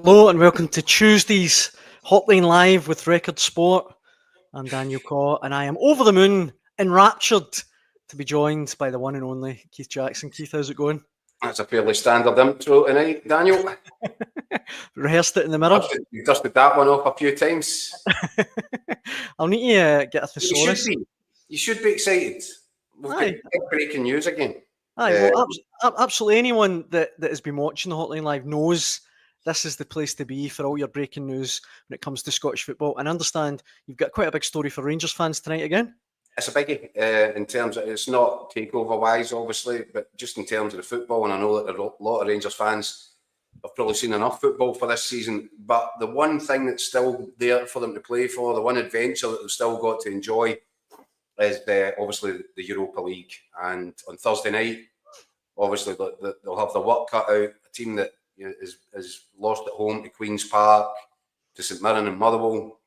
Hello and welcome to Tuesday's Hotline Live with Record Sport. I'm Daniel Caw and I am over the moon, enraptured to be joined by the one and only Keith Jackson. Keith, how's it going? That's a fairly standard intro tonight, Daniel. Rehearsed it in the mirror. You dusted that one off a few times. I'll need to get a thesaurus. You should be excited. We've got breaking news again. Absolutely. Anyone that has been watching the Hotline Live knows this is the place to be for all your breaking news when it comes to Scottish football. And I understand you've got quite a big story for Rangers fans tonight again. It's a biggie in terms of, it's not takeover-wise, obviously, but just in terms of the football. And I know that a lot of Rangers fans have probably seen enough football for this season. But the one thing that's still there for them to play for, the one adventure that they've still got to enjoy is obviously the Europa League. And on Thursday night, obviously they'll have the work cut out. A team that is lost at home to Queen's Park, to St Mirren and Motherwell,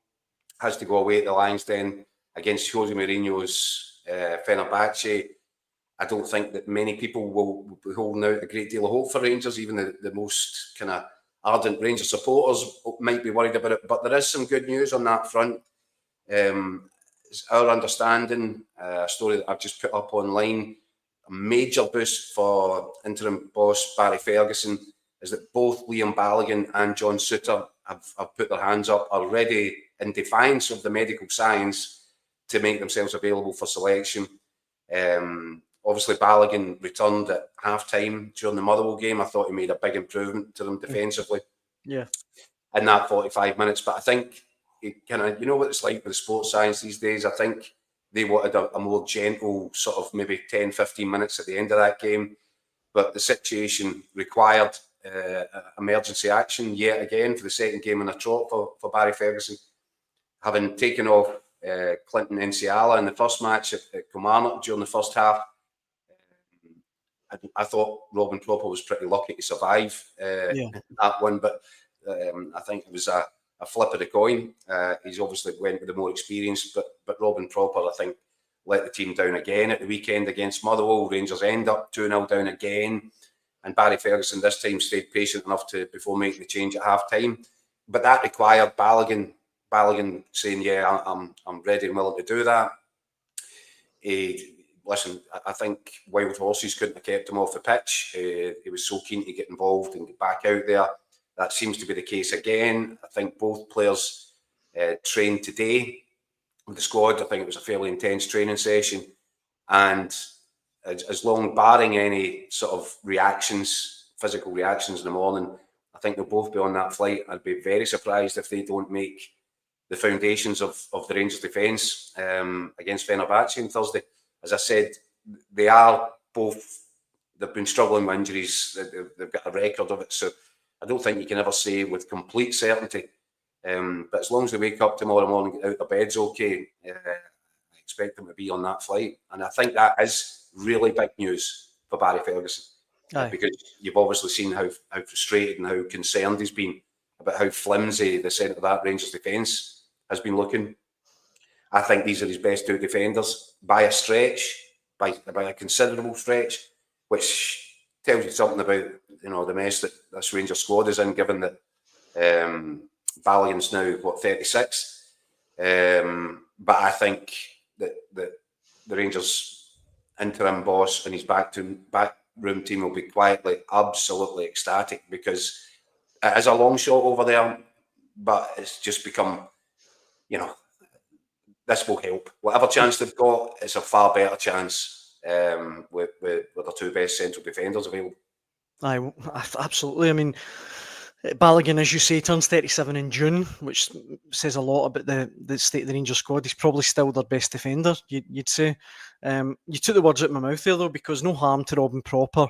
has to go away at the Lions Den against Jose Mourinho's Fenerbahce. I don't think that many people will be holding out a great deal of hope for Rangers. Even the most kind of ardent Rangers supporters might be worried about it. But there is some good news on that front. It's our understanding, a story that I've just put up online, a major boost for interim boss Barry Ferguson is that both Liam Balogun and John Souttar have put their hands up already in defiance of the medical science to make themselves available for selection. Obviously, Balogun returned at half-time during the Motherwell game. I thought he made a big improvement to them defensively. Yeah. In that 45 minutes. But I think, you know what it's like with sports science these days? I think they wanted a more gentle sort of maybe 10, 15 minutes at the end of that game. But the situation required emergency action yet again for the second game in a trot for Barry Ferguson. Having taken off Clinton Nsiala in the first match at Kilmarnock during the first half, I thought Robin Cropper was pretty lucky to survive that one, but I think it was a flip of the coin. He's obviously went with the more experience, but Robin Cropper, I think, let the team down again at the weekend against Motherwell. Rangers end up 2-0 down again. And Barry Ferguson this time stayed patient enough before making the change at half-time. But that required Balogun saying, yeah, I'm ready and willing to do that. Listen, I think Wild Horses couldn't have kept him off the pitch. He was so keen to get involved and get back out there. That seems to be the case again. I think both players trained today with the squad. I think it was a fairly intense training session. And as long barring any sort of physical reactions in the morning, I think they'll both be on that flight. I'd be very surprised if they don't make the foundations of the Rangers defence against Fenerbahce on Thursday. As I said, they've been struggling with injuries. They've got a record of it. So I don't think you can ever say with complete certainty. But as long as they wake up tomorrow morning and get out of beds okay, I expect them to be on that flight. And I think that is really big news for Barry Ferguson. Because you've obviously seen how frustrated and how concerned he's been about how flimsy the centre of that Rangers defence has been looking. I think these are his best two defenders by a stretch, by a considerable stretch, which tells you something about the mess that this Rangers squad is in, given that Balogun's now 36. But I think that the Rangers interim boss and his backroom team will be quietly absolutely ecstatic, because it is a long shot over there, but it's just become, this will help. Whatever chance they've got, it's a far better chance with the two best central defenders available. Absolutely. I mean, Balogun, as you say, turns 37 in June, which says a lot about the state of the Rangers squad. He's probably still their best defender, you'd say. You took the words out of my mouth there, though, because no harm to Robin Cropper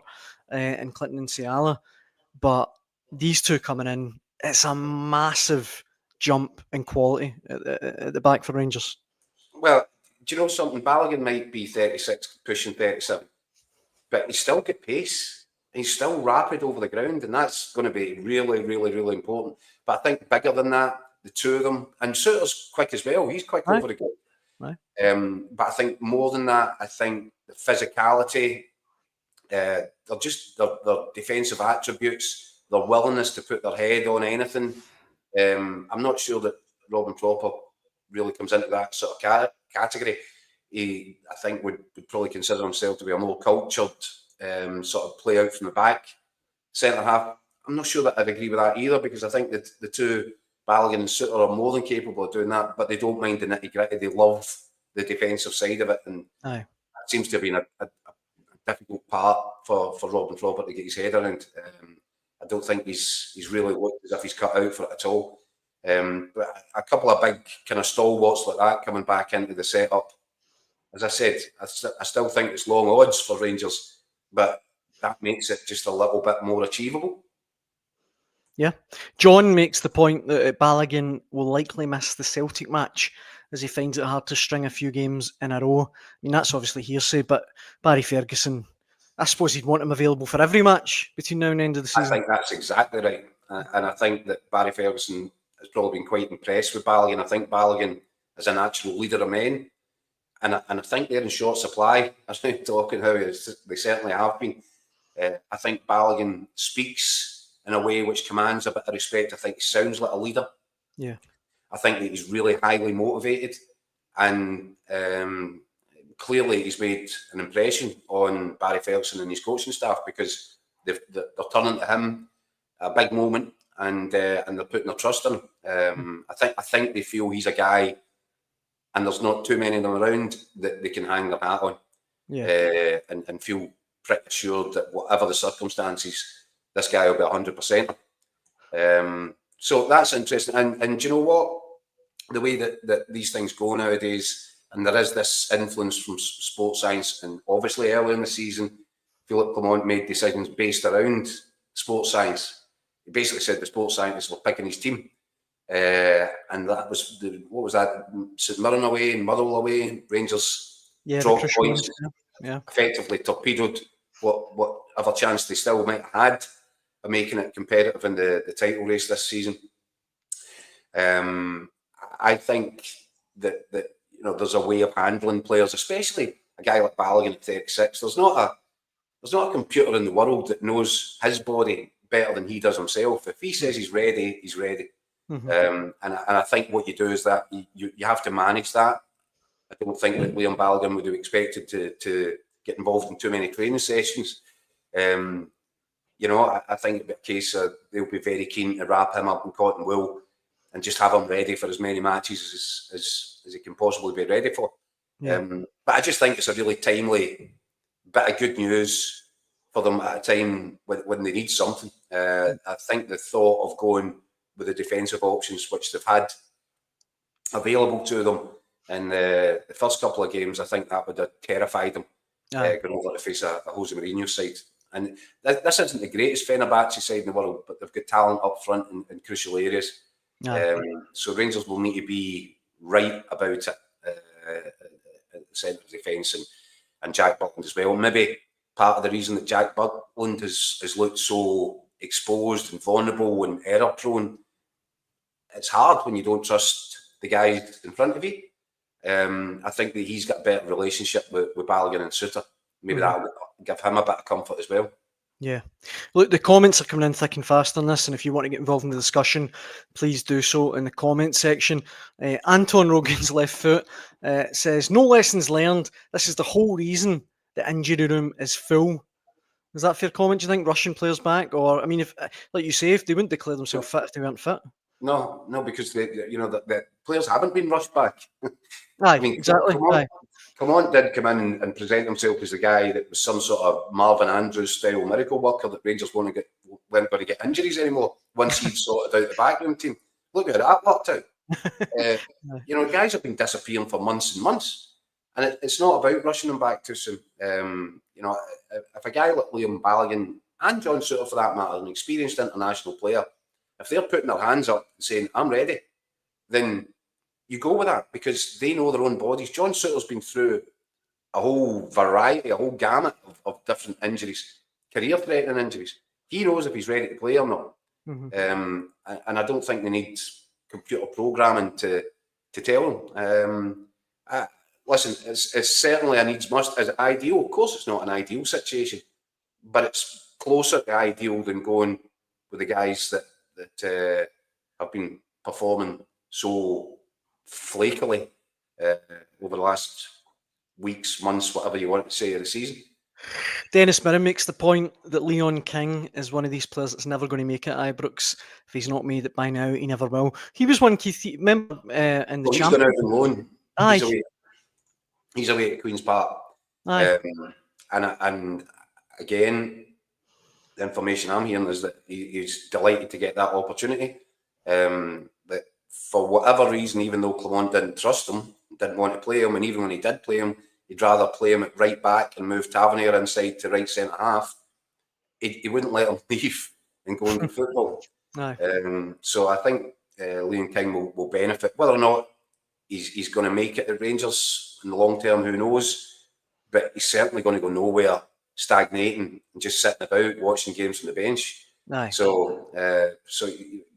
and Clinton Nsiala, but these two coming in, it's a massive jump in quality at the back for Rangers. Well, do you know something? Balogun might be 36, pushing 37, but he's still got pace. He's still rapid over the ground, and that's going to be really, really, really important. But I think bigger than that, the two of them, and Souttar's quick as well. He's quick over the ground. Right. But I think more than that, I think the physicality, their defensive attributes their willingness to put their head on anything. I'm not sure that Robin Cropper really comes into that sort of category. He, I think, would probably consider himself to be a more cultured sort of play out from the back centre half. I'm not sure that I'd agree with that either, because I think that the two, Balogun and Suter, are more than capable of doing that, but they don't mind the nitty gritty. They love the defensive side of it, and it seems to have been a difficult part for Robin Cropper to get his head around. I don't think he's really looked as if he's cut out for it at all. But a couple of big kind of stalwarts like that coming back into the setup. As I said, I still think it's long odds for Rangers, but that makes it just a little bit more achievable. Yeah. John makes the point that Balogun will likely miss the Celtic match as he finds it hard to string a few games in a row. I mean, that's obviously hearsay, but Barry Ferguson, I suppose he'd want him available for every match between now and the end of the season. I think that's exactly right. And I think that Barry Ferguson has probably been quite impressed with Balogun. I think Balogun is a natural leader of men. And I think they're in short supply. I was talking how they certainly have been. I think Balogun speaks in a way which commands a bit of respect. I think he sounds like a leader. Yeah. I think that he's really highly motivated, and clearly he's made an impression on Barry Ferguson and his coaching staff, because they're turning to him a big moment, and they're putting their trust in him. I think they feel he's a guy, and there's not too many of them around, that they can hang their hat on, and feel pretty assured that whatever the circumstances, this guy will be 100%. So that's interesting. And do you know what? The way that these things go nowadays, and there is this influence from sports science, and obviously earlier in the season, Philip Clement made decisions based around sports science. He basically said the sports scientists were picking his team. And that was, what was that? St Mirren away and Motherwell away. Rangers dropped points. Effectively torpedoed whatever chance they still might have had of making it competitive in the title race this season. I think that there's a way of handling players, especially a guy like Balogun at 36. There's not a computer in the world that knows his body better than he does himself. If he says he's ready, he's ready. And I think what you do is that you have to manage that. I don't think that Liam Balogun would have expected to get involved in too many training sessions. I think it'd be a case of they'll be very keen to wrap him up in cotton wool and just have him ready for as many matches as he can possibly be ready for. But I just think it's a really timely bit of good news for them at a time when they need something. I think the thought of going with the defensive options which they've had available to them in the first couple of games, I think that would have terrified them going over to face a Jose Mourinho side. And this isn't the greatest Fenerbahce side in the world, but they've got talent up front in crucial areas. So Rangers will need to be right about it at the centre of defence, and Jack Butland as well. Maybe part of the reason that Jack Butland has looked so exposed and vulnerable and error prone, it's hard when you don't trust the guys in front of you. I think that he's got a better relationship with Balogun and Suter. Maybe that will give him a bit of comfort as well. Yeah. Look, the comments are coming in thick and fast on this, and if you want to get involved in the discussion, please do so in the comment section. Anton Rogan's left foot says, no lessons learned. This is the whole reason the injury room is full. Is that a fair comment, do you think, rushing players back? Or, I mean, if, like you say, if they wouldn't declare themselves fit if they weren't fit. No, because the players haven't been rushed back. I mean, exactly. Clement did come in and present himself as a guy that was some sort of Marvin Andrews style miracle worker that Rangers weren't going to get injuries anymore once he'd sorted out the backroom team. Look at that worked out. Guys have been disappearing for months and months, and it's not about rushing them back too soon. If a guy like Liam Balogun and John Suter, for that matter, an experienced international player, if they're putting their hands up and saying, I'm ready, then you go with that, because they know their own bodies. John Suter's been through a whole variety, a whole gamut of different injuries, career-threatening injuries. He knows if he's ready to play or not. And I don't think they need computer programming to tell him. Listen, it's certainly a needs must. Is it ideal? Of course it's not an ideal situation, but it's closer to ideal than going, with the guys that have been performing so flakily over the last weeks, months, whatever you want to say, of the season. Dennis Mirren makes the point that Leon King is one of these players that's never going to make it at Ibrox. If he's not made it by now, he never will. He was one, Keith, remember in the He's gone out on loan. Aye. He's away at Queen's Park. Aye. And again, the information I'm hearing is that he's delighted to get that opportunity. But for whatever reason, even though Clement didn't trust him, didn't want to play him, and even when he did play him, he'd rather play him at right back and move Tavernier inside to right centre half. He wouldn't let him leave and go and do football. So I think Leon King will benefit. Whether or not he's going to make it at Rangers in the long term, who knows? But he's certainly going to go nowhere stagnating and just sitting about watching games from the bench. So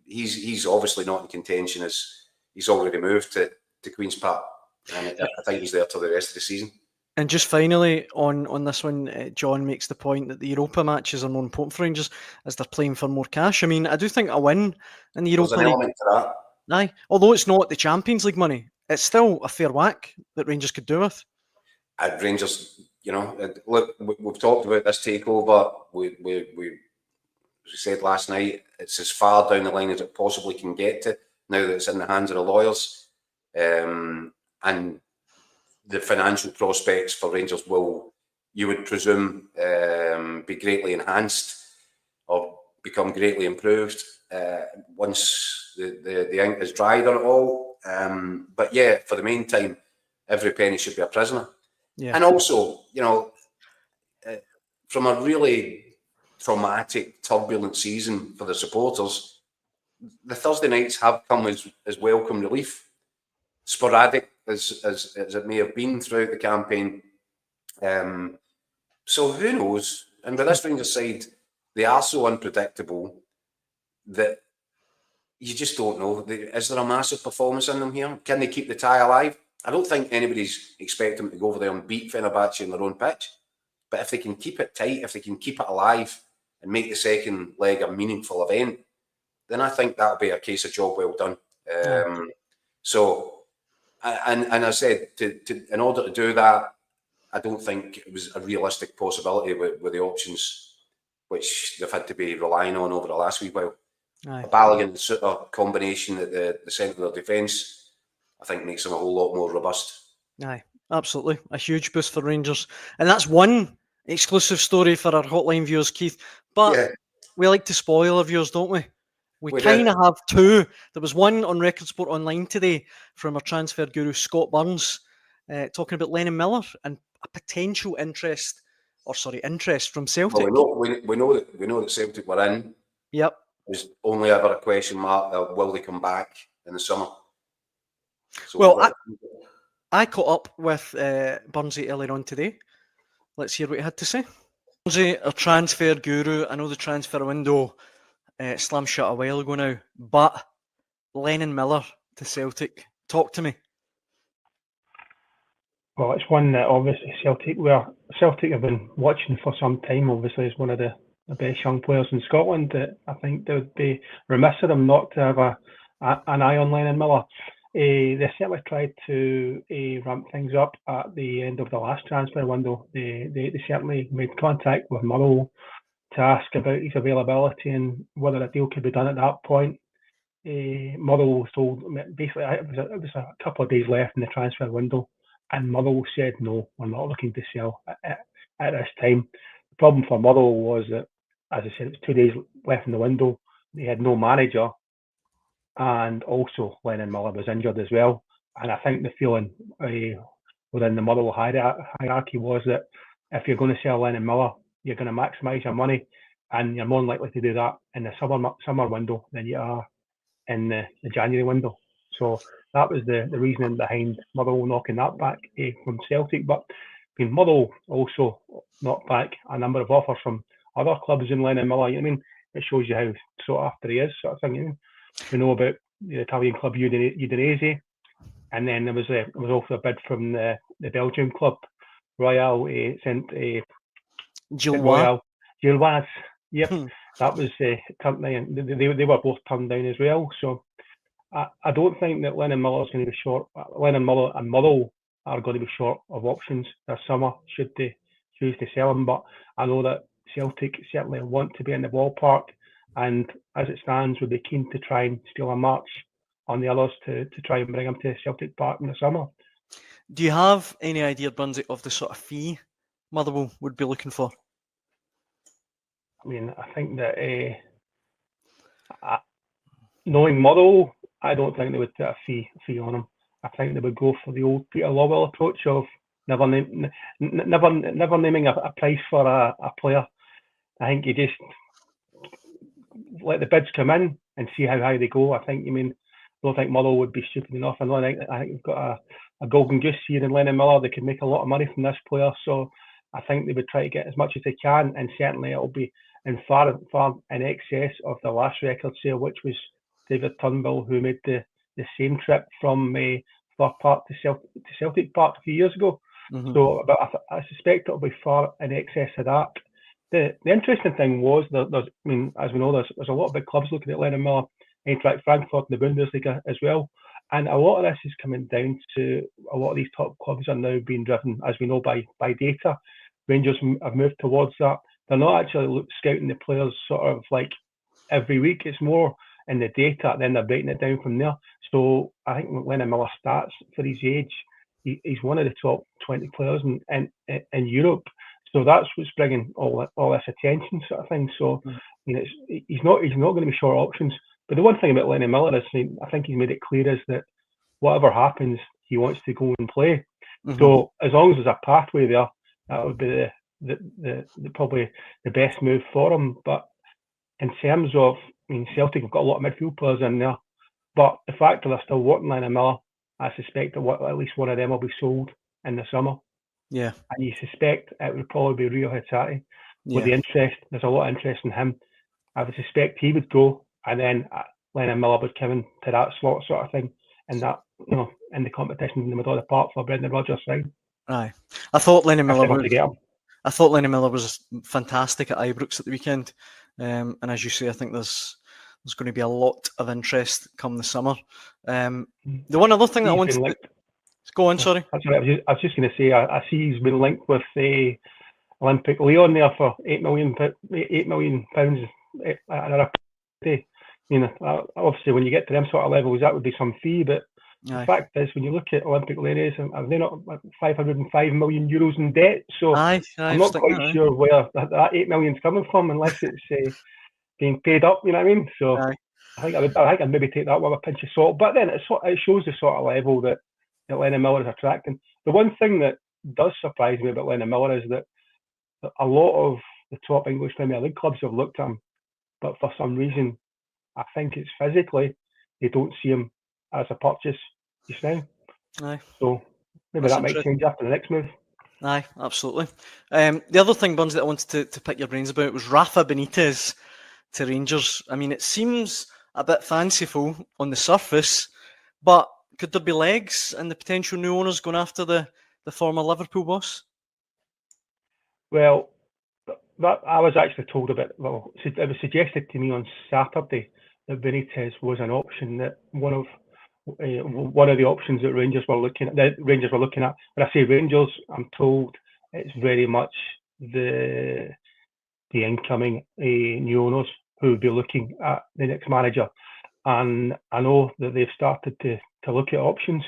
he's obviously not in contention, as he's already moved to Queen's Park, and I think he's there till the rest of the season. And just finally on this one, John makes the point that the Europa matches are more important for Rangers as they're playing for more cash. I mean, I do think a win in the Europa League. There's an element to that. Aye, although it's not the Champions League money, it's still a fair whack that Rangers could do with. At Rangers, look, we've talked about this takeover. We said last night, it's as far down the line as it possibly can get to now that it's in the hands of the lawyers, and the financial prospects for Rangers will, you would presume, be greatly enhanced or become greatly improved once the ink is dried on it all. But yeah, for the meantime, every penny should be a prisoner. Yeah. And also, from a really traumatic, turbulent season for the supporters, the Thursday nights have come as welcome relief. Sporadic as it may have been throughout the campaign. So who knows? And with this Rangers side, they are so unpredictable that you just don't know. Is there a massive performance in them here? Can they keep the tie alive? I don't think anybody's expecting them to go over there and beat Fenerbahce in their own pitch. But if they can keep it tight, if they can keep it alive and make the second leg a meaningful event, then I think that'll be a case of job well done. So, and I said, in order to do that, I don't think it was a realistic possibility with the options which they've had to be relying on over the last wee while. A Balogun and Suter combination at the centre of their defence, I think, makes them a whole lot more robust. Aye, absolutely. A huge boost for Rangers. And that's one exclusive story for our hotline viewers, Keith. But we like to spoil our viewers, don't we? We kind of have two. There was one on Record Sport Online today from our transfer guru, Scott Burns, talking about Lennon Miller and a potential interest from Celtic. Well, we know that Celtic were in. Yep. There's only ever a question mark, will they come back in the summer? So well, I caught up with Burnsy earlier on today. Let's hear what he had to say. Burnsy, our transfer guru, I know the transfer window slammed shut a while ago now, but Lennon Miller to Celtic. Talk to me. Well, it's one that obviously Celtic have been watching for some time. Obviously, as one of the best young players in Scotland. I think they would be remiss of them not to have an eye on Lennon Miller. They certainly tried to ramp things up at the end of the last transfer window. They certainly made contact with Motherwell to ask about his availability and whether a deal could be done at that point. Motherwell told, basically, it was a couple of days left in the transfer window, and Motherwell said, no, we're not looking to sell at this time. The problem for Motherwell was that, as I said, it was 2 days left in the window. They had no manager, and also Lennon Miller was injured as well. And I think the feeling within the Motherwell hierarchy was that if you're going to sell Lennon Miller, you're going to maximise your money, and you're more likely to do that in the summer window than you are in the January window. So that was the reasoning behind Motherwell knocking that back from Celtic. But Motherwell also knocked back a number of offers from other clubs in Lennon Miller. I mean, it shows you how sought after he is, sort of thing. We know about the Italian club Udinese, and then there was also a bid from the Belgian club Royal sent Gilloise Yep, that was turned down. They were both turned down as well. So I don't think that Lennon Miller is going to be short. Lennon Miller and Motherwell are going to be short of options this summer should they choose to sell him. But I know that Celtic certainly want to be in the ballpark, and as it stands, would be keen to try and steal a march on the others to try and bring him to Celtic Park in the summer. Do you have any idea, Brunswick, of the sort of fee Motherwell would be looking for? I mean, I think that knowing Motherwell, I don't think they would put a fee on him. I think they would go for the old Peter Lawwell approach of never naming a price for a player. I think you just let the bids come in and see how high they go. I don't think Motherwell would be stupid enough. I think we've got a golden goose here in Lennon Miller. They could make a lot of money from this player, so I think they would try to get as much as they can, and certainly it'll be in far in excess of the last record sale, which was David Turnbull, who made the same trip from Fir Park to Celtic Park a few years ago. Mm-hmm. So, but I suspect it'll be far in excess of that. The interesting thing was as we know, there's a lot of big clubs looking at Lennon Miller, Eintracht Frankfurt in the Bundesliga as well, and a lot of this is coming down to a lot of these top clubs are now being driven, as we know, by data. Rangers have moved towards that. They're not actually scouting the players sort of like every week. It's more in the data, then they're breaking it down from there. So I think Lennon Miller stats for his age, he's one of the top 20 players in Europe. So that's what's bringing all this attention, sort of thing. So he's not going to be short options. But the one thing about Lennon Miller is, I think he's made it clear, is that whatever happens, he wants to go and play. Mm-hmm. So as long as there's a pathway there, that would be the probably the best move for him. But in terms of, Celtic have got a lot of midfield players in there, but the fact that they're still wanting Lennon Miller, I suspect that at least one of them will be sold in the summer. Yeah. And you suspect it would probably be Rio Hitati. With the interest, there's a lot of interest in him. I would suspect he would go, and then Lennon Miller would come into that slot sort of thing, and that, in the competition in the middle of the park for Brendan Rodgers' side. Aye. I thought Lennon Miller was fantastic at Ibrox at the weekend. And as you say, I think there's going to be a lot of interest come the summer. The one other thing that I wanted to go on, sorry. That's right. I was just going to say, I see he's been linked with Olympic Lyon there for £8 million another day. Obviously, when you get to them sort of levels, that would be some fee. But the fact is, when you look at Olympic Lyon, are they not €505 million in debt? So I'm not quite sure where that £8 million is coming from, unless it's being paid up. You know what I mean? So I think I'd maybe take that with a pinch of salt. But then it shows the sort of level that Lennon Miller is attracting. The one thing that does surprise me about Lennon Miller is that a lot of the top English Premier League clubs have looked at him, but for some reason, I think it's physically, they don't see him as a purchase just now. Aye. So maybe that might change after the next move. Aye, absolutely. The other thing, Buns, that I wanted to pick your brains about was Rafa Benitez to Rangers. It seems a bit fanciful on the surface, but could there be legs and the potential new owners going after the former Liverpool boss? Well, that I was actually told about. Well, it was suggested to me on Saturday that Benitez was an option, that one of the options that Rangers were looking at. When I say Rangers, I'm told it's very much the incoming new owners who will be looking at the next manager. And I know that they've started to look at options,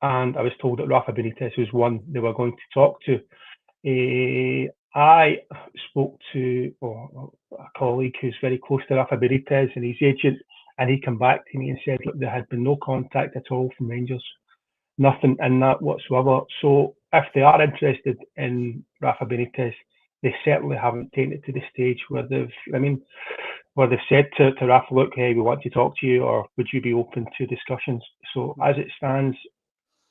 and I was told that Rafa Benitez was one they were going to talk to. I spoke to a colleague who's very close to Rafa Benitez and his agent, and he came back to me and said, look, there had been no contact at all from Rangers, nothing in that whatsoever. So if they are interested in Rafa Benitez, they certainly haven't taken it to the stage where they've said to Rafa, look, hey, we want to talk to you, or would you be open to discussions? So as it stands,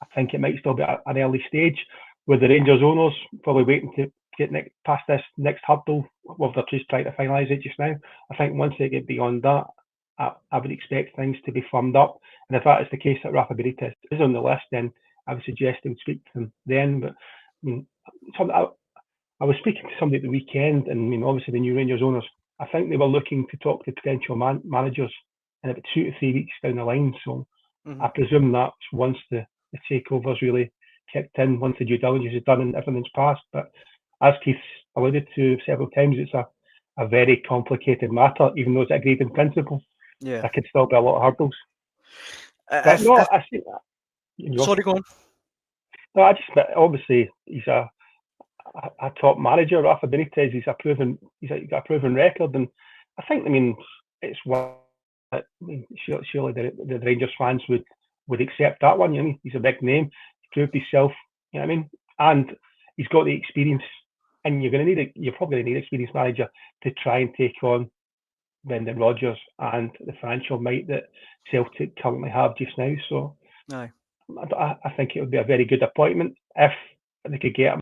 I think it might still be at an early stage, with the Rangers owners probably waiting to get past this next hurdle. Well, they're just trying to finalise it just now. I think once they get beyond that, I would expect things to be firmed up. And if that is the case, that Rafa Benitez is on the list, then I would suggest they would speak to them then. But I was speaking to somebody at the weekend, and obviously the new Rangers owners I think they were looking to talk to potential managers in about 2 to 3 weeks down the line. So I presume that's once the takeover's really kicked in, once the due diligence is done and everything's passed. But as Keith's alluded to several times, it's a very complicated matter, even though it's agreed in principle. Yeah. There could still be a lot of hurdles. I see that. Sorry, go on. No, obviously he's a top manager. Rafa Benitez, he's got a proven record, and I think, it's one that, surely the Rangers fans would accept that one. He's a big name. He proved himself. And he's got the experience. And you're probably going to need an experienced manager to try and take on Brendan Rodgers and the financial might that Celtic currently have just now. So I think it would be a very good appointment if they could get him.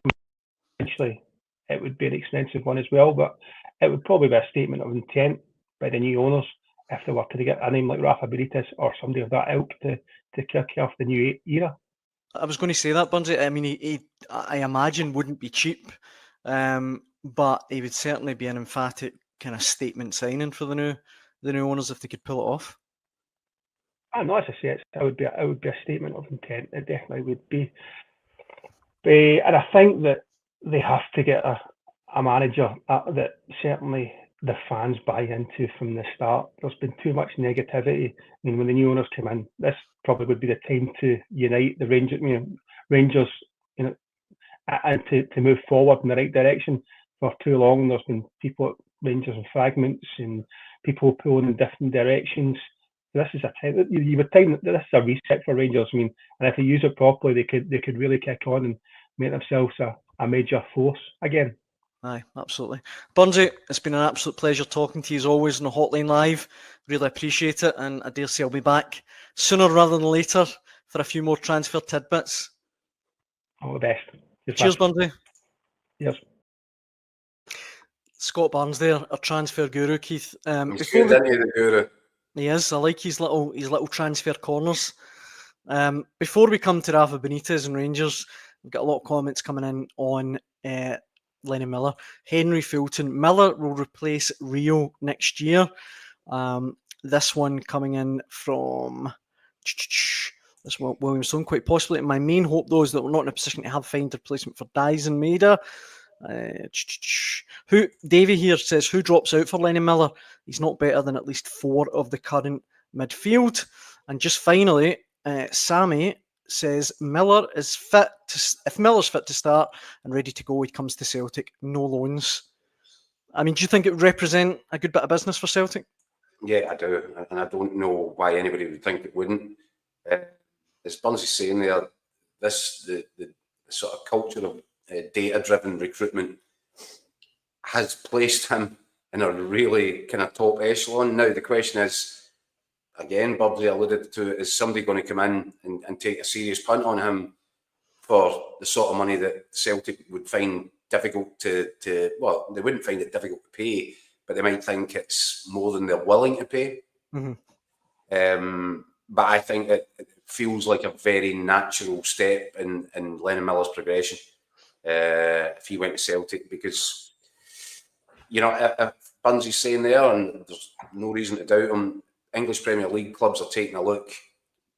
Eventually, it would be an expensive one as well, but it would probably be a statement of intent by the new owners if they were to get a name like Rafa Benitez or somebody of that ilk to kick off the new era. I was going to say that, Burnsy. He I imagine wouldn't be cheap. But he would certainly be an emphatic kind of statement signing for the new owners if they could pull it off. I know, as I say, it would be a statement of intent. It definitely would be. And I think that they have to get a manager that certainly the fans buy into from the start. There's been too much negativity. When the new owners come in, this probably would be the time to unite the Rangers, and to move forward in the right direction. For too long, there's been people at Rangers in fragments and people pulling in different directions. This is a time that you would time that this is a reset for Rangers. And if they use it properly, they could really kick on and make themselves a major force again. Aye, absolutely. Burnsy, it's been an absolute pleasure talking to you as always on the Hotline Live. Really appreciate it, and I dare say I'll be back sooner rather than later for a few more transfer tidbits. All the best. Cheers, Burnsy. Yes. Scott Barnes there, our transfer guru, Keith. He's good, isn't he, the guru? He is. I like his little transfer corners. Before we come to Rafa Benitez and Rangers, we've got a lot of comments coming in on Lennon Miller. Henry Fulton. Miller will replace Rio next year. This one coming in from this Williamstone, quite possibly. My main hope, though, is that we're not in a position to find a replacement for Dies and Maida. Davey here says, who drops out for Lennon Miller? He's not better than at least 4 of the current midfield. And just finally, Sammy says Miller is fit. If Miller's fit to start and ready to go, he comes to Celtic. No loans. Do you think it would represent a good bit of business for Celtic? Yeah, I do, and I don't know why anybody would think it wouldn't. As Burns is saying there, the sort of culture of data-driven recruitment has placed him in a really kind of top echelon. Now, the question is, again, Bubbsy alluded to it, is somebody going to come in and take a serious punt on him for the sort of money that Celtic would find difficult well, they wouldn't find it difficult to pay, but they might think it's more than they're willing to pay. But I think it feels like a very natural step in Lennon Miller's progression if he went to Celtic, because, if Bunsy's saying there, and there's no reason to doubt him, English Premier League clubs are taking a look,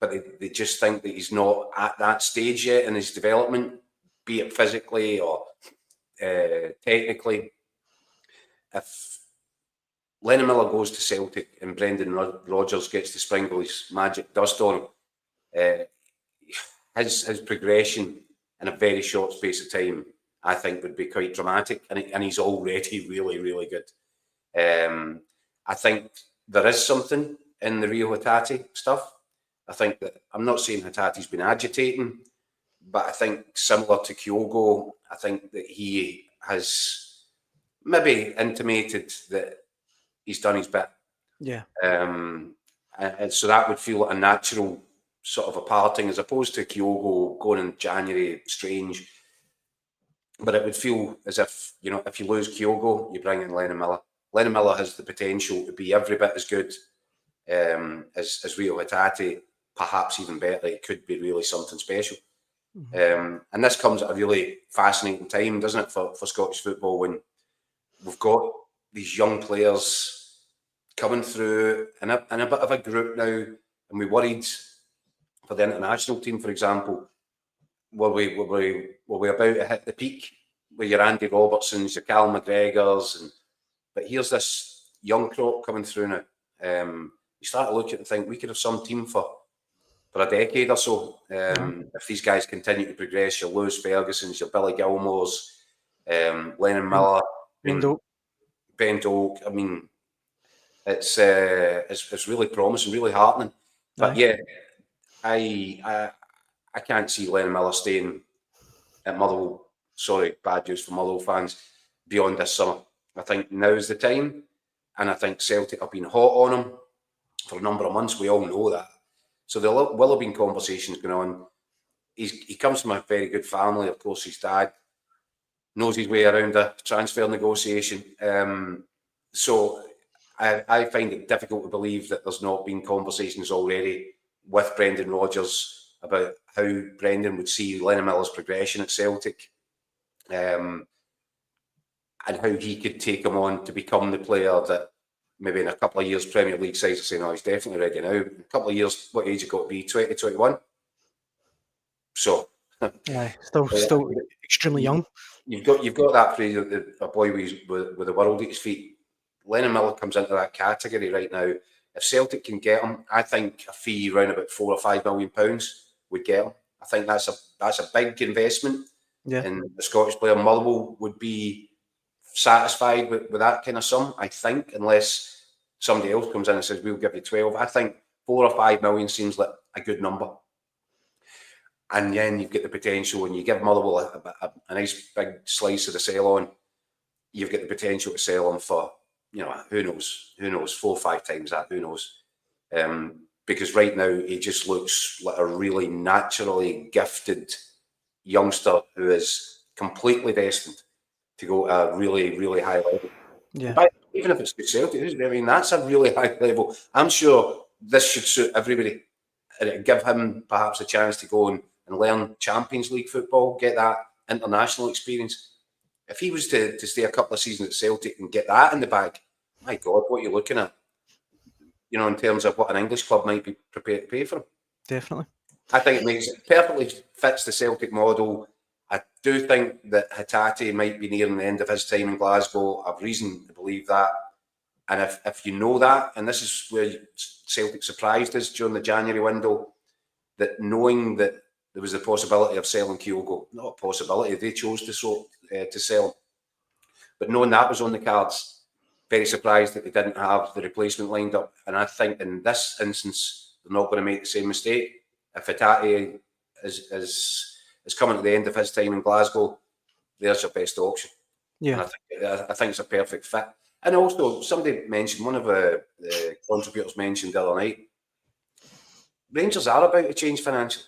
but they just think that he's not at that stage yet in his development, be it physically or technically. If Lennon Miller goes to Celtic and Brendan Rodgers gets to sprinkle his magic dust on him, his progression in a very short space of time, I think, would be quite dramatic, and he's already really, really good. I think there is something in the Rio Hatate stuff. I think that, I'm not saying Hatate's been agitating, but I think similar to Kyogo, I think that he has maybe intimated that he's done his bit. Yeah. And so that would feel like a natural sort of a parting, as opposed to Kyogo going in January, strange. But it would feel as if, if you lose Kyogo, you bring in Lennon Miller. Lennon Miller has the potential to be every bit as good as Rio Hatate, perhaps even better. It could be really something special. And this comes at a really fascinating time, doesn't it, for Scottish football, when we've got these young players coming through in a bit of a group now, and we worried for the international team, for example. Were we about to hit the peak with your Andy Robertsons, your Cal McGregors, but here's this young crop coming through now. You start to look at it and think we could have some team for a decade or so. If these guys continue to progress, your Lewis Fergusons, your Billy Gilmores, Lennon Miller, Ben Doak. I mean, it's really promising, really heartening. But yeah, I can't see Lennon Miller staying at Motherwell. Sorry, bad news for Motherwell fans, beyond this summer. I think now is the time, and I think Celtic have been hot on him for a number of months. We all know that. So there will have been conversations going on. He comes from a very good family. Of course, his dad knows his way around a transfer negotiation. So I find it difficult to believe that there's not been conversations already with Brendan Rodgers about how Brendan would see Lennon Miller's progression at Celtic, and how he could take him on to become the player that maybe in a couple of years Premier League sides are saying, oh, he's definitely ready now. In a couple of years, what age you got to be? 20, 21? So still extremely young. You've got that phrase, a boy with the world at his feet. Lennon Miller comes into that category right now. If Celtic can get him, I think a fee around about £4 or £5 million would get him. I think that's a big investment in the Scottish player. Motherwell would be satisfied with that kind of sum, I think, unless somebody else comes in and says we'll give you 12. I think 4 or 5 million seems like a good number. And then you've got the potential, and you give Motherwell a nice big slice of the sale on, you've got the potential to sell him for, who knows, 4 or 5 times that, who knows. Because right now he just looks like a really naturally gifted youngster who is completely destined to go at a really, really high level. Yeah. But even if it's good Celtic, I mean, that's a really high level. I'm sure this should suit everybody, and it'd give him perhaps a chance to go and learn Champions League football, get that international experience. If he was to stay a couple of seasons at Celtic and get that in the bag, my God, what you're looking at, in terms of what an English club might be prepared to pay for him. Definitely. I think it perfectly fits the Celtic model. I do think that Hatate might be nearing the end of his time in Glasgow. I've reason to believe that. And if you know that, and this is where Celtic surprised us during the January window, that knowing that there was the possibility of selling Kyogo, not a possibility, they chose to sell him. But knowing that was on the cards, very surprised that they didn't have the replacement lined up. And I think in this instance, they're not going to make the same mistake. If Hatate is coming to the end of his time in Glasgow, there's your best option. Yeah, and I think it's a perfect fit. And also, somebody mentioned, one of the contributors mentioned the other night, Rangers are about to change financially.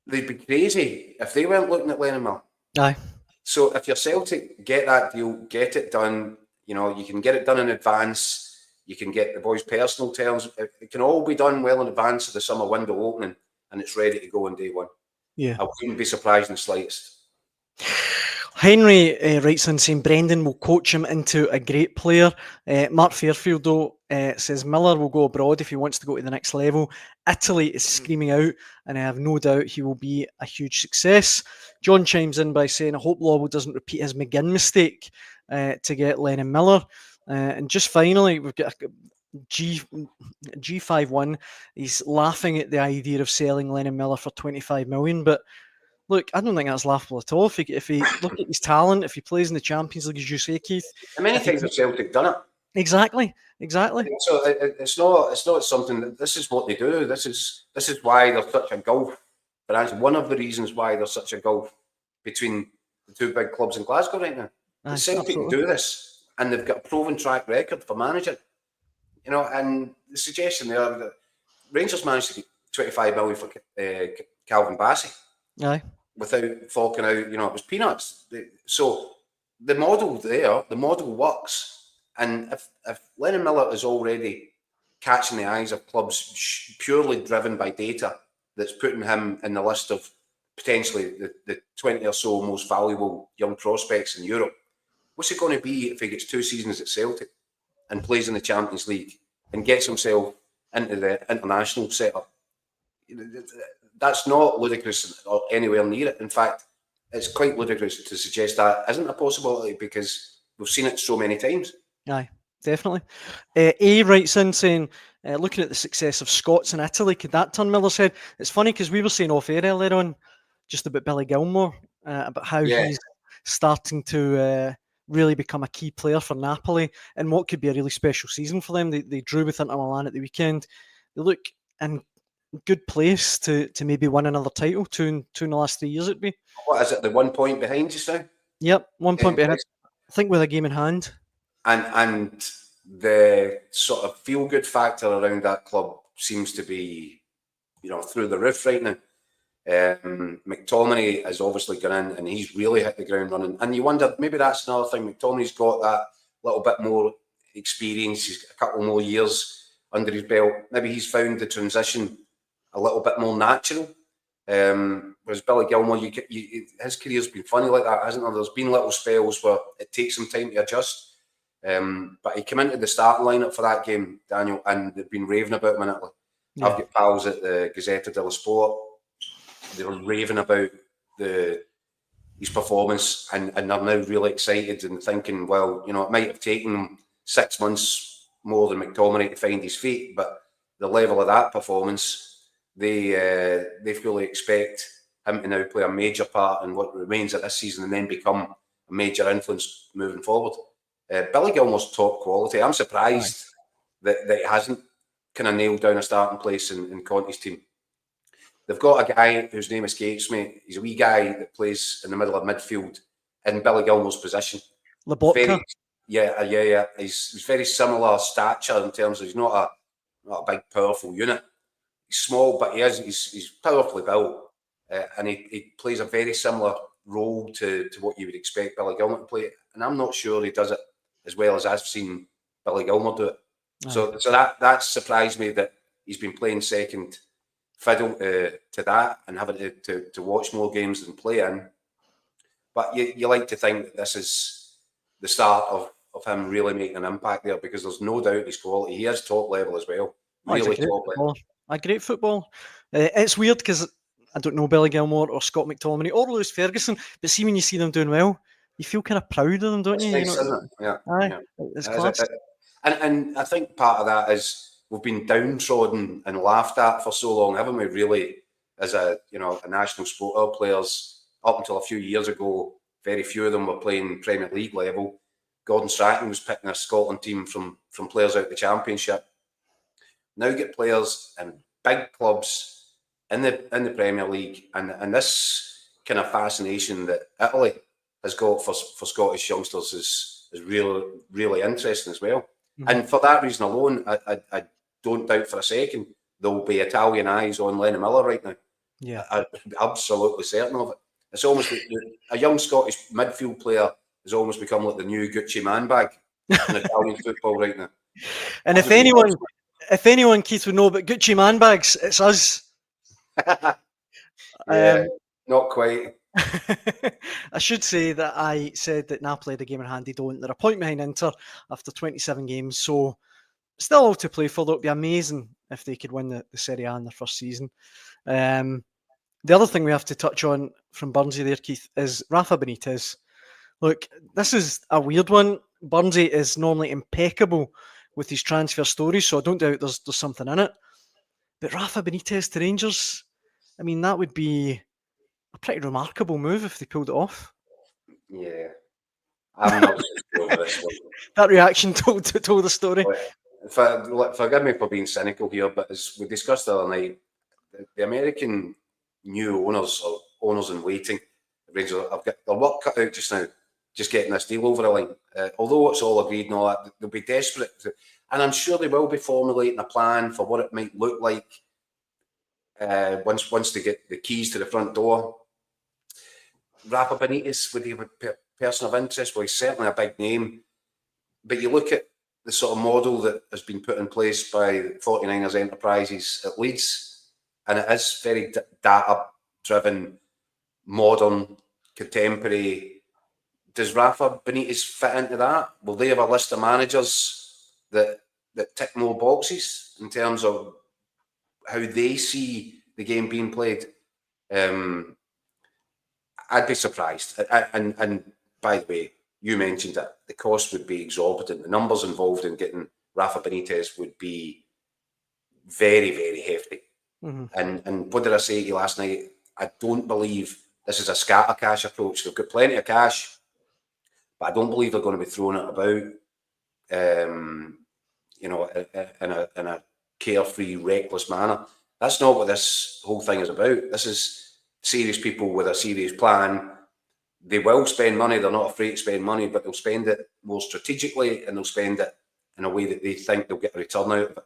They'd be crazy if they weren't looking at Lennon Miller. Aye. So if you're Celtic, get that deal, get it done. You can get it done in advance. You can get the boys' personal terms. It can all be done well in advance of the summer window opening, and it's ready to go on day one. Yeah, I wouldn't be surprised in the slightest. Henry writes in saying Brendan will coach him into a great player. Mark Fairfield, though, says Miller will go abroad if he wants to go to the next level. Italy is screaming out, and I have no doubt he will be a huge success. John chimes in by saying, I hope Lawwell doesn't repeat his McGinn mistake to get Lennon Miller. And just finally, we've got G51. He's laughing at the idea of selling Lennon Miller for 25 million, but look, I don't think that's laughable at all. If he look at his talent, if he plays in the Champions League, as you say, Keith. And many times have Celtic done it. Exactly. So it's not something that this is what they do. This is why there's such a gulf. But that's one of the reasons why there's such a gulf between the two big clubs in Glasgow right now. The Celtic do this, and they've got a proven track record for managing. And the suggestion there that Rangers managed to get 25 million for Calvin Bassey. Aye. Without forking out, it was peanuts. So the model works. And if Lennon Miller is already catching the eyes of clubs purely driven by data, that's putting him in the list of potentially the 20 or so most valuable young prospects in Europe, what's it going to be if he gets 2 seasons at Celtic and plays in the Champions League and gets himself into the international setup? That's not ludicrous or anywhere near it. In fact, it's quite ludicrous to suggest that isn't a possibility, because we've seen it so many times. Aye, definitely. A writes in saying, looking at the success of Scots in Italy, could that turn Miller's head? It's funny because we were saying off air earlier on just about Billy Gilmore, about how he's starting to really become a key player for Napoli and what could be a really special season for them. They drew with Inter Milan at the weekend. They look in good place to maybe win another title, two in the last 3 years it'd be. What is it, the 1 point behind just now? Yep, 1 point behind. I think with a game in hand. And the sort of feel-good factor around that club seems to be, through the roof right now. McTominay has obviously gone in and he's really hit the ground running. And you wonder, maybe that's another thing. McTominay's got that little bit more experience. He's got a couple more years under his belt. Maybe he's found the transition a little bit more natural. Whereas Billy Gilmore, his career's been funny like that, hasn't there? There's been little spells where it takes some time to adjust. But he came into the starting lineup for that game, Daniel, and they've been raving about him in Italy. Yeah. I've got pals at the Gazzetta dello Sport. They were raving about his performance, and they're now really excited and thinking, well, it might have taken him 6 months more than McTominay to find his feet, but the level of that performance, they fully expect him to now play a major part in what remains of this season and then become a major influence moving forward. Billy Gilmore's top quality. I'm surprised that he hasn't kind of nailed down a starting place in Conte's team. They've got a guy whose name escapes me. He's a wee guy that plays in the middle of midfield in Billy Gilmore's position. Labotka. Yeah. He's very similar stature in terms of he's not a big, powerful unit. He's small, but he's powerfully built, and he plays a very similar role to what you would expect Billy Gilmore to play. And I'm not sure he does it as well as I've seen Billy Gilmore do it. So that surprised me that he's been playing second fiddle to that and having to watch more games than play in. But you like to think that this is the start of him really making an impact there, because there's no doubt his quality. He is top level as well. Really top level. A great football. It's weird because I don't know Billy Gilmore or Scott McTominay or Lewis Ferguson, but see, when you see them doing well, you feel kind of proud of them, don't you? Nice, isn't it? Yeah. Aye, it's class. And I think part of that is we've been downtrodden and laughed at for so long, haven't we? Really, as a national sport, our players up until a few years ago, very few of them were playing Premier League level. Gordon Strachan was picking a Scotland team from players out the Championship. Now get players in big clubs in the Premier League, and this kind of fascination that Italy has got for Scottish youngsters is really, really interesting as well. Mm-hmm. And for that reason alone, I don't doubt for a second there'll be Italian eyes on Lennon Miller right now. Yeah, I'm absolutely certain of it. It's almost like a young Scottish midfield player has almost become like the new Gucci man bag in Italian football right now. And if anyone, Keith, would know about Gucci man bags, it's us. Not quite. I should say that I said that Napoli had a game in hand. They don't. They're a point behind Inter after 27 games, so still all to play for. Though it'd be amazing if they could win the Serie A in their first season. The other thing we have to touch on from Burnsy there, Keith, is Rafa Benitez. Look, this is a weird one. Burnsy is normally impeccable with his transfer stories, so I don't doubt there's something in it. But Rafa Benitez to Rangers, I mean, that would be a pretty remarkable move if they pulled it off. Yeah. I'm not sure of this one. That reaction told the story. Forgive me for being cynical here, but as we discussed the other night, the American new owners or owners in waiting, the Rangers have got their work cut out just now, just getting this deal over the line. Although it's all agreed and all that, they'll be desperate. And I'm sure they will be formulating a plan for what it might look like once they get the keys to the front door. Rafa Benitez, would he be a person of interest? Well, he's certainly a big name. But you look at the sort of model that has been put in place by 49ers Enterprises at Leeds, and it is very data-driven, modern, contemporary, does Rafa Benitez fit into that? Will they have a list of managers that tick more boxes in terms of how they see the game being played? I'd be surprised. And by the way, you mentioned that the cost would be exorbitant. The numbers involved in getting Rafa Benitez would be very, very hefty. And what did I say to you last night? I don't believe this is a scatter cash approach. They've got plenty of cash, but I don't believe they're going to be throwing it about, in a carefree, reckless manner. That's not what this whole thing is about. This is serious people with a serious plan. They will spend money. They're not afraid to spend money, but they'll spend it more strategically, and they'll spend it in a way that they think they'll get a return out of it.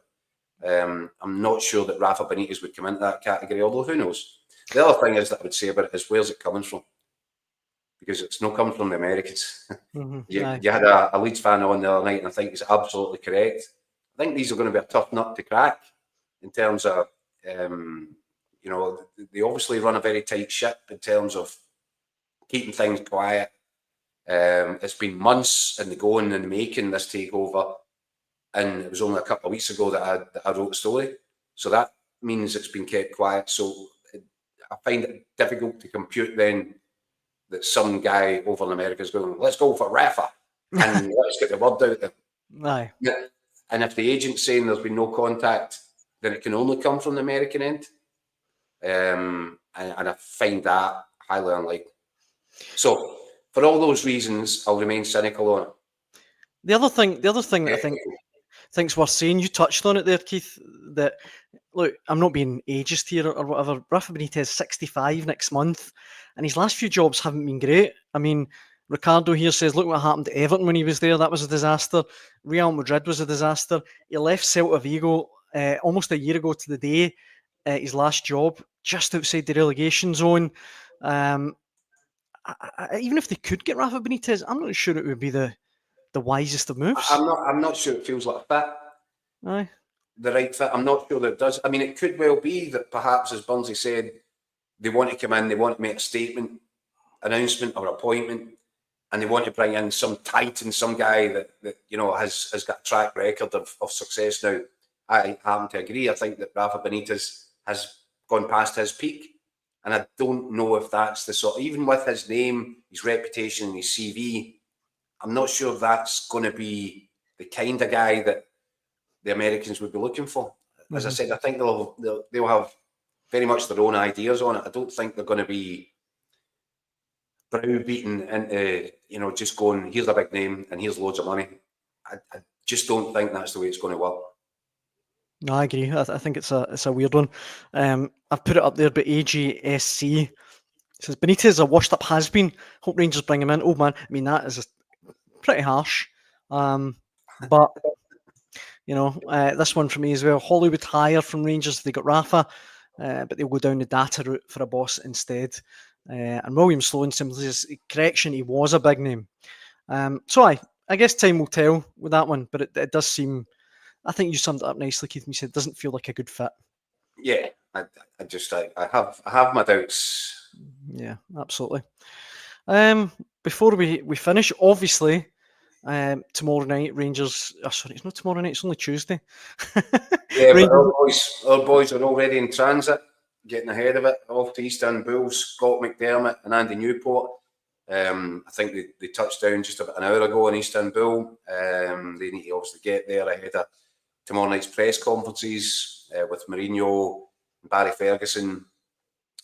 I'm not sure that Rafa Benitez would come into that category, although who knows? The other thing is that I would say about it is, where's it coming from? Because it's not coming from the Americans. You had a Leeds fan on the other night, and I think he's absolutely correct. I think these are going to be a tough nut to crack in terms of, they obviously run a very tight ship in terms of keeping things quiet. It's been months in the going and the making, this takeover. And it was only a couple of weeks ago that I wrote the story. So that means it's been kept quiet. So I find it difficult to compute then that some guy over in America is going, let's go for Rafa and let's get the word out there. Aye. And if the agent's saying there's been no contact, then it can only come from the American end. And I find that highly unlikely. So for all those reasons, I'll remain cynical on it. The other thing that I think's worth saying, you touched on it there, Keith, that, look, I'm not being ageist here or whatever. Rafa Benitez 65 next month, and his last few jobs haven't been great. I mean, Ricardo here says, look what happened to Everton when he was there. That was a disaster. Real Madrid was a disaster. He left Celta Vigo almost a year ago to the day, his last job, just outside the relegation zone. Even if they could get Rafa Benitez, I'm not sure it would be the wisest of moves. I'm not sure it feels like a fit. Aye. The right fit. I'm not sure that it does. I mean, it could well be that perhaps, as Burnsy said, they want to come in, they want to make a statement, announcement or appointment, and they want to bring in some titan, some guy that has got a track record of success now. I happen to agree. I think that Rafa Benitez has gone past his peak, and I don't know if that's the sort. Even with his name, his reputation, and his CV, I'm not sure that's going to be the kind of guy that the Americans would be looking for. As I said, I think they'll have very much their own ideas on it. I don't think they're going to be browbeaten into, just going, here's a big name and here's loads of money. I just don't think that's the way it's going to work. No, I agree. I think it's a weird one. I've put it up there, but AGSC says Benitez is a washed-up has-been. Hope Rangers bring him in. Oh man, I mean that is pretty harsh. But this one for me as well. Hollywood hire from Rangers. They got Rafa, but they'll go down the data route for a boss instead. And William Sloan simply says, correction, he was a big name. So I guess time will tell with that one, but it does seem. I think you summed it up nicely, Keith. You said it doesn't feel like a good fit. Yeah, I have my doubts. Yeah, absolutely. Before we finish, obviously, tomorrow night, Rangers. Oh, sorry, it's not tomorrow night. It's only Tuesday. Yeah, but our boys are already in transit, getting ahead of it. Off to Istanbul, Scott McDermott and Andy Newport. I think they touched down just about an hour ago in Istanbul. They need to obviously get there ahead of tomorrow night's press conferences with Mourinho and Barry Ferguson.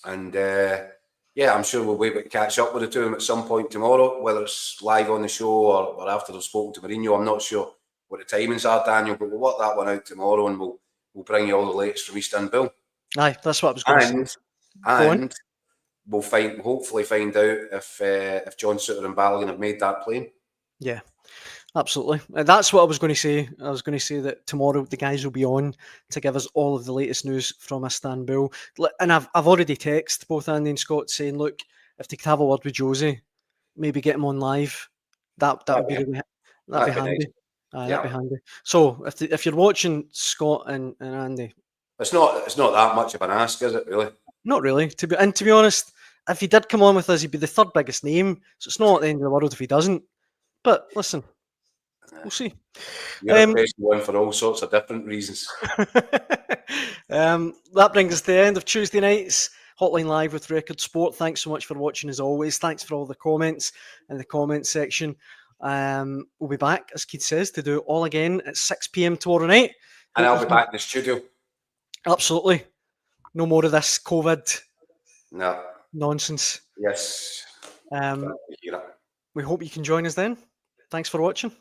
And I'm sure we'll be able to catch up with the two of them at some point tomorrow, whether it's live on the show or after they've spoken to Mourinho. I'm not sure what the timings are, Daniel, but we'll work that one out tomorrow and we'll bring you all the latest from Istanbul. Aye, that's what I was going to say. And we'll hopefully find out if John Suter and Balogun have made that plane. Yeah. Absolutely. That's what I was going to say. I was going to say that tomorrow the guys will be on to give us all of the latest news from Istanbul. And I've already texted both Andy and Scott saying, look, if they could have a word with Josie, maybe get him on live. That'd be handy. Nice. That'd be handy. So if you're watching, Scott and Andy, it's not that much of an ask, is it? Really? Not really. To be honest, if he did come on with us, he'd be the third biggest name. So it's not the end of the world if he doesn't. But listen, we'll see. You're a special one for all sorts of different reasons. That brings us to the end of Tuesday night's Hotline Live with Record Sport. Thanks so much for watching as always. Thanks for all the comments in the comment section. We'll be back, as Keith says, to do it all again at 6 p.m. tomorrow night. And I'll be back in the studio. Absolutely. No more of this COVID nonsense. Yes. We hope you can join us then. Thanks for watching.